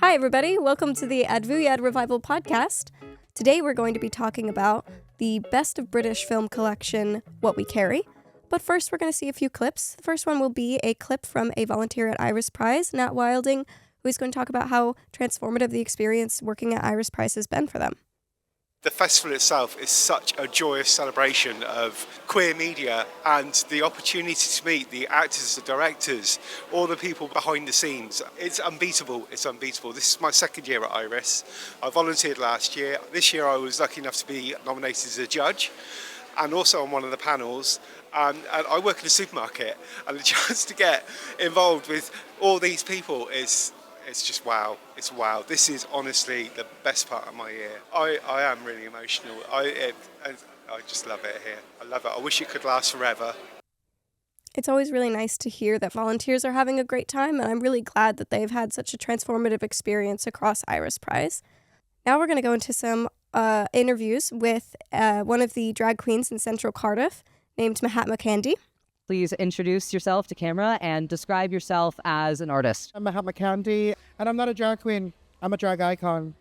Hi, everybody. Welcome to the Advuyad Revival podcast. Today we're going to be talking about the Best of British Film Collection, What We Carry. But first, we're going to see a few clips. The first one will be a clip from a volunteer at Iris Prize, Nat Wilding, who is going to talk about how transformative the experience working at Iris Prize has been for them. The festival itself is such a joyous celebration of queer media and the opportunity to meet the actors, the directors, all the people behind the scenes. It's unbeatable. It's unbeatable. This is my second year at Iris. I volunteered last year. This year I was lucky enough to be nominated as a judge and also on one of the panels. And I work in a supermarket, and the chance to get involved with all these people it's just wow. It's wow. This is honestly the best part of my year. I am really emotional. I just love it here. I love it. I wish it could last forever. It's always really nice to hear that volunteers are having a great time, and I'm really glad that they've had such a transformative experience across Iris Prize. Now we're going to go into some interviews with one of the drag queens in Central Cardiff named Mahatma Khandi. Please introduce yourself to camera and describe yourself as an artist. I'm Mahatma Khandi, and I'm not a drag queen. I'm a drag icon.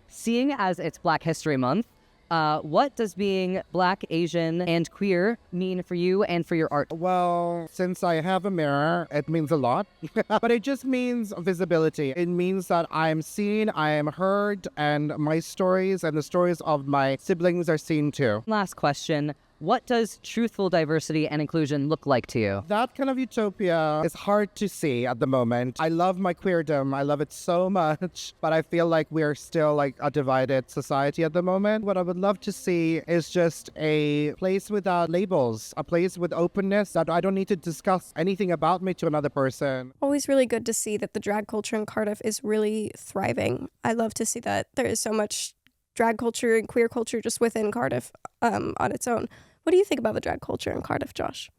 Seeing as it's Black History Month, what does being Black, Asian, and queer mean for you and for your art? Well, since I have a mirror, it means a lot. But it just means visibility. It means that I'm seen, I am heard, and my stories and the stories of my siblings are seen too. Last question. What does truthful diversity and inclusion look like to you? That kind of utopia is hard to see at the moment. I love my queerdom. I love it so much, but I feel like we're still like a divided society at the moment. What I would love to see is just a place without labels, a place with openness that I don't need to discuss anything about me to another person. Always really good to see that the drag culture in Cardiff is really thriving. I love to see that there is so much drag culture and queer culture just within Cardiff on its own. What do you think about the drag culture in Cardiff, Josh?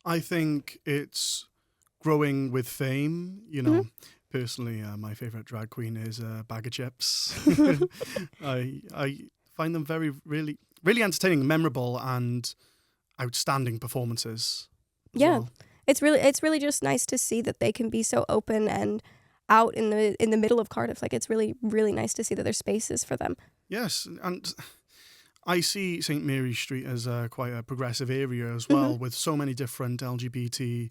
I think it's growing with fame. You know, personally, my favourite drag queen is Bag of Chips. I find them really entertaining, memorable, and outstanding performances. Yeah, well. It's really just nice to see that they can be so open and out in the middle of Cardiff. Like, it's really, really nice to see that there's spaces for them. Yes, and I see St. Mary's Street as quite a progressive area as well, with so many different LGBT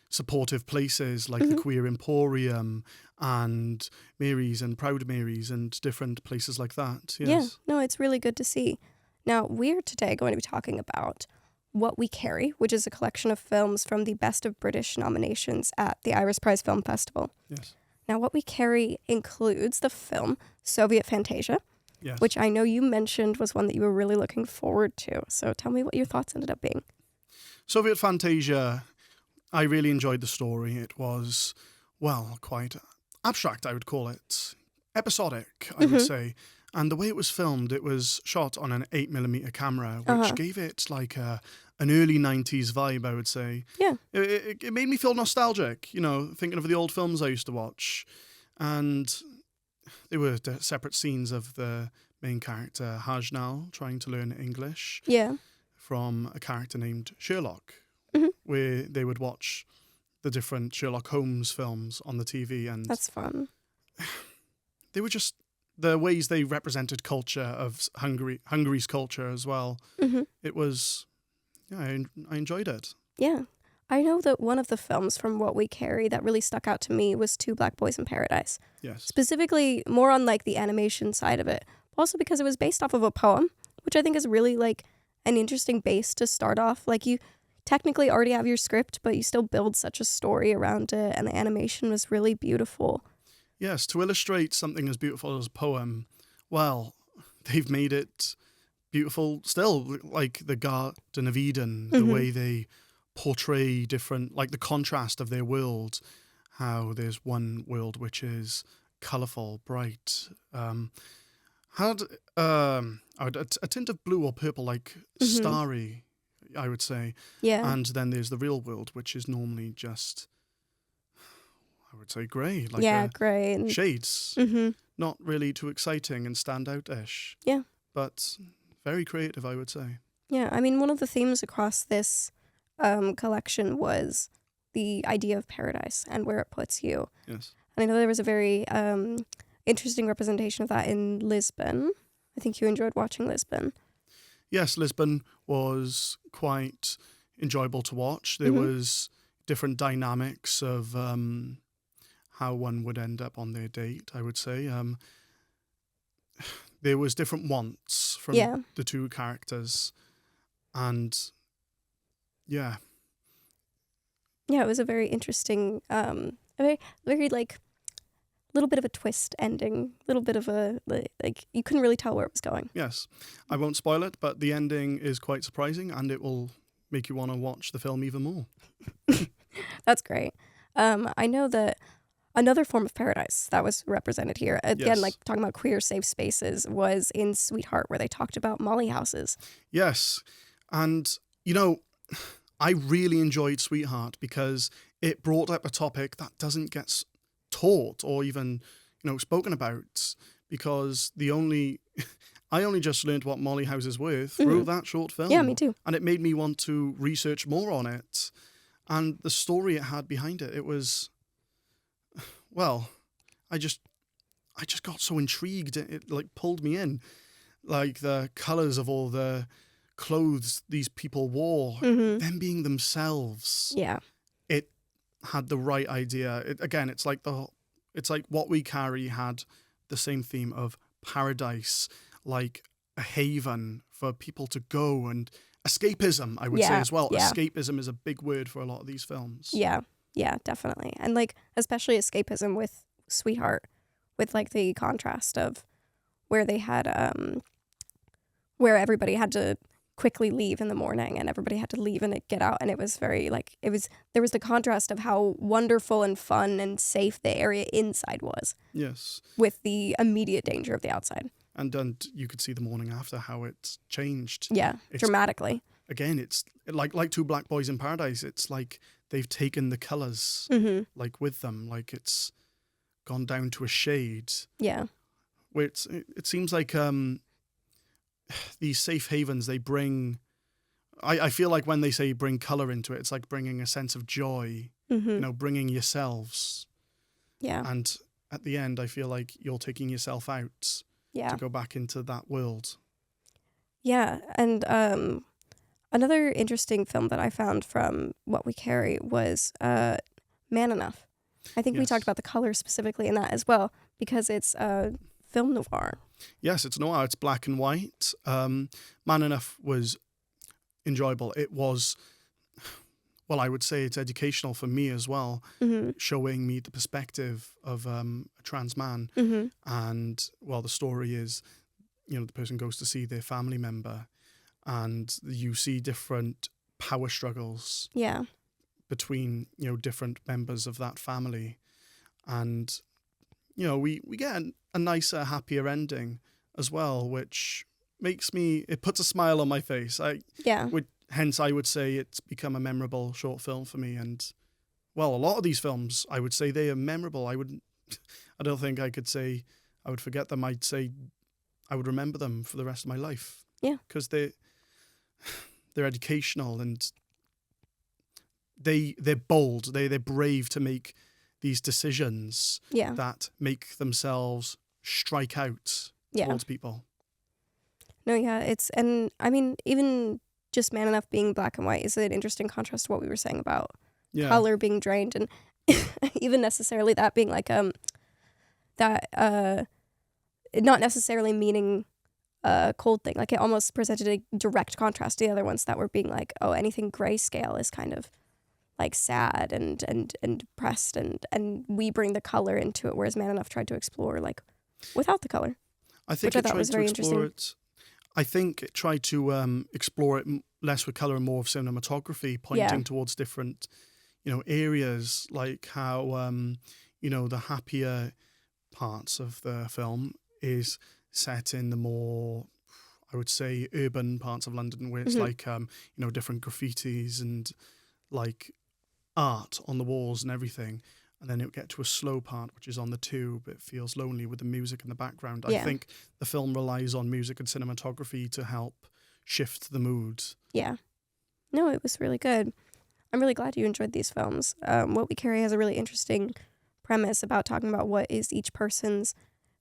supportive places like the Queer Emporium and Mary's and Proud Mary's and different places like that. Yes. Yeah, no, it's really good to see. Now, we're today going to be talking about What We Carry, which is a collection of films from the Best of British nominations at the Iris Prize Film Festival. Yes. Now, What We Carry includes the film Soviet Fantasia, Yes. which I know you mentioned was one that you were really looking forward to. So tell me what your thoughts ended up being. Soviet Fantasia, I really enjoyed the story. It was, well, quite abstract, I would call it. Episodic, I would say. And the way it was filmed, it was shot on an 8mm camera, which gave it like an early 90s vibe, I would say. Yeah. It made me feel nostalgic, you know, thinking of the old films I used to watch. And there were separate scenes of the main character, Hajnal, trying to learn English from a character named Sherlock, where they would watch the different Sherlock Holmes films on the TV. And that's fun. They were just the ways they represented culture of Hungary's culture as well. It was, I enjoyed it. Yeah. I know that one of the films from What We Carry that really stuck out to me was Two Black Boys in Paradise. Yes. Specifically, more on like the animation side of it. Also because it was based off of a poem, which I think is really like an interesting base to start off. Like, you technically already have your script, but you still build such a story around it, and the animation was really beautiful. Yes, to illustrate something as beautiful as a poem, well, they've made it beautiful still, like the Garden of Eden, the way they portray different, like the contrast of their world, how there's one world which is colourful, bright, had a tint of blue or purple, like starry, I would say. Yeah. And then there's the real world, which is normally just, I would say, grey. Like grey. And shades. Not really too exciting and stand out-ish. Yeah. But very creative, I would say. Yeah, I mean, one of the themes across this collection was the idea of paradise and where it puts you. Yes. And I know there was a very interesting representation of that in Lisbon. I think you enjoyed watching Lisbon. Yes, Lisbon was quite enjoyable to watch. There was different dynamics of how one would end up on their date, I would say. There was different wants from the two characters. And yeah. Yeah, it was a very interesting, a very like, little bit of a twist ending, little bit of a, like, you couldn't really tell where it was going. Yes. I won't spoil it, but the ending is quite surprising and it will make you want to watch the film even more. That's great. I know that another form of paradise that was represented here, again, like talking about queer safe spaces, was in Sweetheart, where they talked about molly houses. Yes. And, you know, I really enjoyed Sweetheart because it brought up a topic that doesn't get taught or even, spoken about, because I only just learned what molly houses were through that short film. Yeah, me too. And it made me want to research more on it. And the story it had behind it, it was, well, I just got so intrigued. It like pulled me in. Like the colors of all the clothes these people wore, them being themselves. Yeah. It had the right idea. It's like What We Carry had the same theme of paradise, like a haven for people to go, and escapism, I would say as well. Yeah. Escapism is a big word for a lot of these films. Yeah, definitely. And like, especially escapism with Sweetheart, with like the contrast of where they had, where everybody had to quickly leave in the morning and everybody had to leave and get out. And it was very like, there was the contrast of how wonderful and fun and safe the area inside was. Yes. With the immediate danger of the outside. And you could see the morning after how it's changed. Yeah, dramatically. Again, it's like Two Black Boys in Paradise. It's like they've taken the colors like with them, like it's gone down to a shade. Yeah. Where it seems like these safe havens, they bring, I feel like when they say bring color into it, it's like bringing a sense of joy, bringing yourselves. Yeah. And at the end, I feel like you're taking yourself out to go back into that world. Yeah. And another interesting film that I found from What We Carry was Man Enough. I think we talked about the color specifically in that as well, because it's film noir. Yes, it's noir. It's black and white. Man Enough was enjoyable. It was, well, I would say it's educational for me as well, showing me the perspective of a trans man. And, well, the story is, the person goes to see their family member and you see different power struggles between, different members of that family. And, we get a nicer, happier ending as well, which it puts a smile on my face. Hence, I would say it's become a memorable short film for me. And, well, a lot of these films, I would say they are memorable. I don't think I could say I would forget them. I'd say I would remember them for the rest of my life. Yeah. Because they're educational and they're bold. They're brave to make these decisions that make themselves strike out towards people. No, and I mean, even just Man Enough being black and white is an interesting contrast to what we were saying about color being drained, and even necessarily that being like that not necessarily meaning a cold thing. Like it almost presented a direct contrast to the other ones that were being like, oh, anything grayscale is kind of like sad and depressed, and we bring the color into it, whereas Man Enough tried to explore like without the color. I think it tried to explore it. I think it tried to explore it less with color and more of cinematography, pointing towards different, areas, like how the happier parts of the film is set in the more, I would say, urban parts of London, where it's like different graffitis and like art on the walls and everything. And then it would get to a slow part, which is on the tube. It feels lonely with the music in the background. I think the film relies on music and cinematography to help shift the mood. Yeah. No, it was really good. I'm really glad you enjoyed these films. What We Carry has a really interesting premise about talking about what is each person's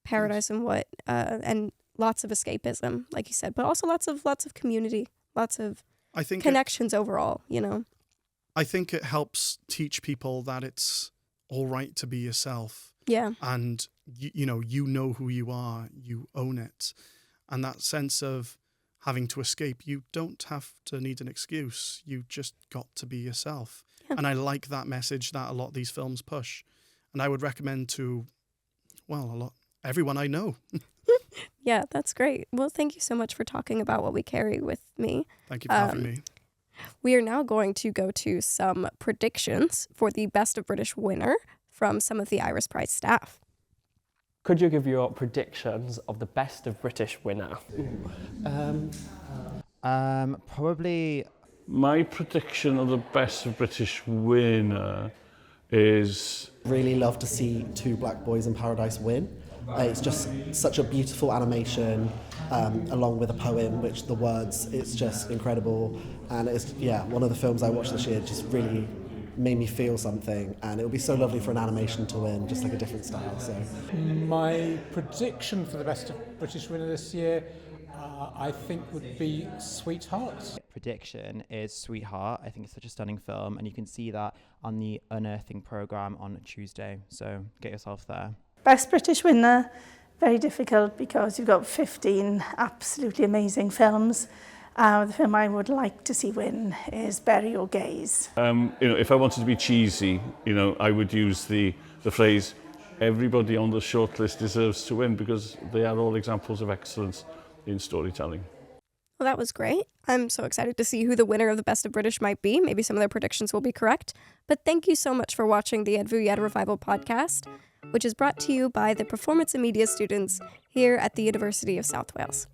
paradise and what and lots of escapism, like you said, but also lots of community, lots of I think connections overall, I think it helps teach people that it's all right to be yourself. Yeah. And, you know who you are, you own it. And that sense of having to escape, you don't have to need an excuse. You just got to be yourself. Yeah. And I like that message that a lot of these films push. And I would recommend to, everyone I know. Yeah, that's great. Well, thank you so much for talking about What We Carry with me. Thank you for having me. We are now going to go to some predictions for the Best of British winner from some of the Iris Prize staff. Could you give your predictions of the Best of British winner? Probably. My prediction of the Best of British winner is... Really love to see two black boys in paradise win. It's just such a beautiful animation, along with a poem, which the words, it's just incredible. And it's, one of the films I watched this year just really made me feel something. And it would be so lovely for an animation to win, just like a different style. So, my prediction for the Best of British winner this year, I think would be Sweetheart. Prediction is Sweetheart. I think it's such a stunning film, and you can see that on the Unearthing programme on Tuesday. So get yourself there. Best British winner, very difficult because you've got 15 absolutely amazing films. The film I would like to see win is Bury Your Gaze. If I wanted to be cheesy, I would use the phrase, everybody on the shortlist deserves to win, because they are all examples of excellence in storytelling. Well, that was great. I'm so excited to see who the winner of the Best of British might be. Maybe some of their predictions will be correct. But thank you so much for watching the Advu Yad Revival podcast, which is brought to you by the Performance and Media students here at the University of South Wales.